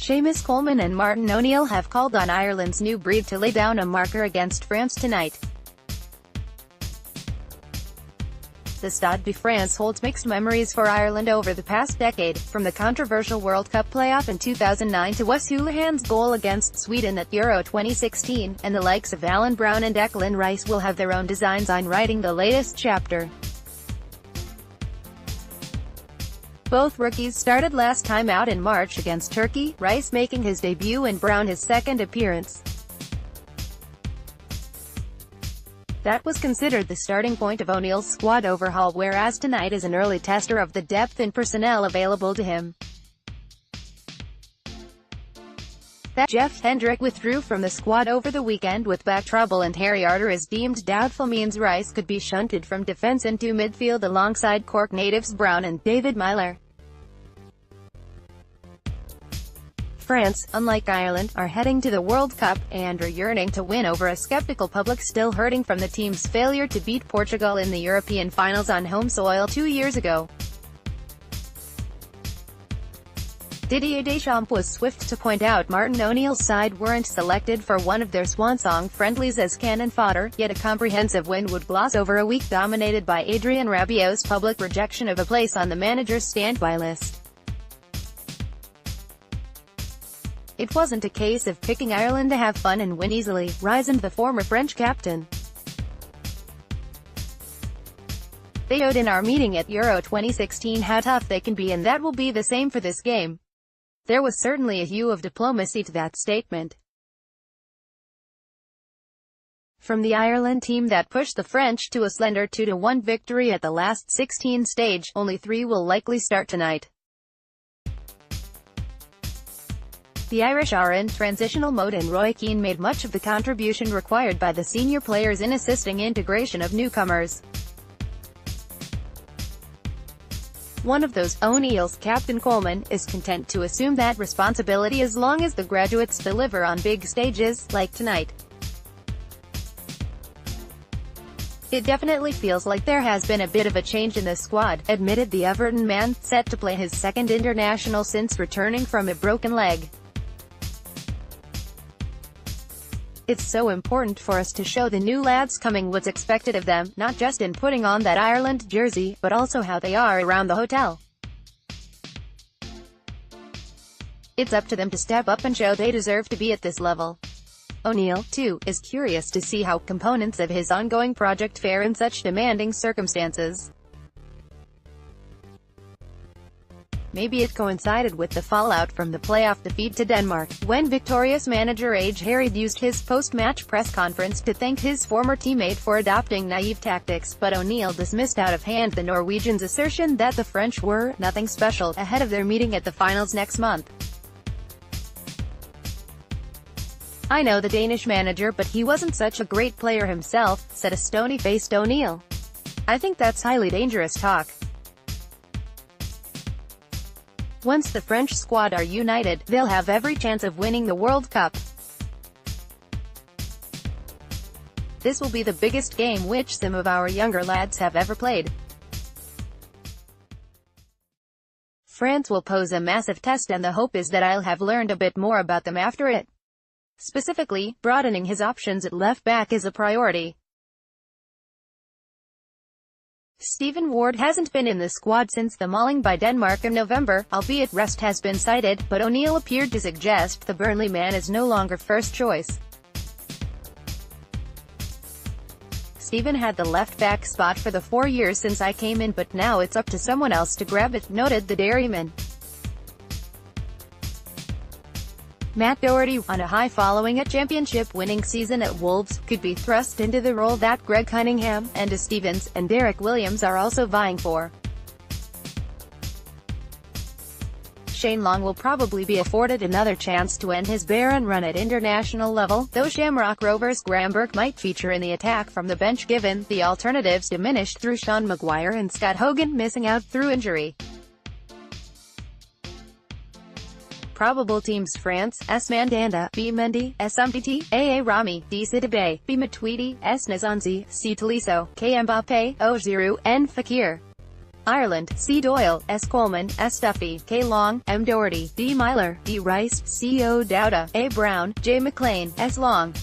Séamus, Coleman and Martin O'Neill have called on Ireland's new breed to lay down a marker against France tonight. The Stade de France holds mixed memories for Ireland over the past decade, from the controversial World Cup playoff in 2009 to Wes Hoolahan's goal against Sweden at Euro 2016, and the likes of Browne and Declan Rice will have their own designs on writing the latest chapter. Both rookies started last time out in March against Turkey, Rice making his debut and Browne his second appearance. That was considered the starting point of O'Neill's squad overhaul, whereas tonight is an early tester of the depth in personnel available to him. That Jeff Hendrick withdrew from the squad over the weekend with back trouble and Harry Arter is deemed doubtful means Rice could be shunted from defence into midfield alongside Cork natives Browne and David Miller. France, unlike Ireland, are heading to the World Cup, and are yearning to win over a sceptical public still hurting from the team's failure to beat Portugal in the European finals on home soil 2 years ago. Didier Deschamps was swift to point out Martin O'Neill's side weren't selected for one of their swan-song friendlies as cannon fodder, yet a comprehensive win would gloss over a week dominated by Adrien Rabiot's public rejection of a place on the manager's standby list. It wasn't a case of picking Ireland to have fun and win easily, reasoned the former French captain. They showed in our meeting at Euro 2016 how tough they can be, and that will be the same for this game. There was certainly a hue of diplomacy to that statement from the Ireland team that pushed the French to a slender 2-1 victory at the last 16 stage. Only 3 will likely start tonight. The Irish are in transitional mode, and Roy Keane made much of the contribution required by the senior players in assisting integration of newcomers. One of those, O'Neill's captain Coleman, is content to assume that responsibility as long as the graduates deliver on big stages, like tonight. It definitely feels like there has been a bit of a change in the squad, admitted the Everton man, set to play his second international since returning from a broken leg. It's so important for us to show the new lads coming what's expected of them, not just in putting on that Ireland jersey, but also how they are around the hotel. It's up to them to step up and show they deserve to be at this level. O'Neill, too, is curious to see how components of his ongoing project fare in such demanding circumstances. Maybe it coincided with the fallout from the playoff defeat to Denmark, when victorious manager Age Harried used his post-match press conference to thank his former teammate for adopting naive tactics, but O'Neill dismissed out of hand the Norwegian's assertion that the French were nothing special ahead of their meeting at the finals next month. "I know the Danish manager, but he wasn't such a great player himself," said a stony-faced O'Neill. "I think that's highly dangerous talk. Once the French squad are united, they'll have every chance of winning the World Cup. This will be the biggest game which some of our younger lads have ever played. France will pose a massive test, and the hope is that I'll have learned a bit more about them after it. Specifically, broadening his options at left back is a priority. Stephen Ward hasn't been in the squad since the mauling by Denmark in November, albeit rest has been cited, but O'Neill appeared to suggest the Burnley man is no longer first choice. "Stephen had the left-back spot for the 4 years since I came in, but now it's up to someone else to grab it," noted the dairyman. Matt Doherty, on a high following a championship-winning season at Wolves, could be thrust into the role that Greg Cunningham, Enda Stevens, and Derek Williams are also vying for. Shane Long will probably be afforded another chance to end his barren run at international level, though Shamrock Rovers' Graham Burke might feature in the attack from the bench given the alternatives diminished through Sean Maguire and Scott Hogan missing out through injury. Probable teams: France, S. Mandanda, B. Mendy, S. Umtiti, A. Rami, D. Sidibe, B. Matuidi, S. Nzonzi, C. Tolisso, K. Mbappe, O. Giroud, N. Fekir. Ireland, C. Doyle, S. Coleman, S. Duffy, K. Long, M. Doherty, D. Myler, D. Rice, C. O'Dowda, A. Browne, J. McLean, S. Long.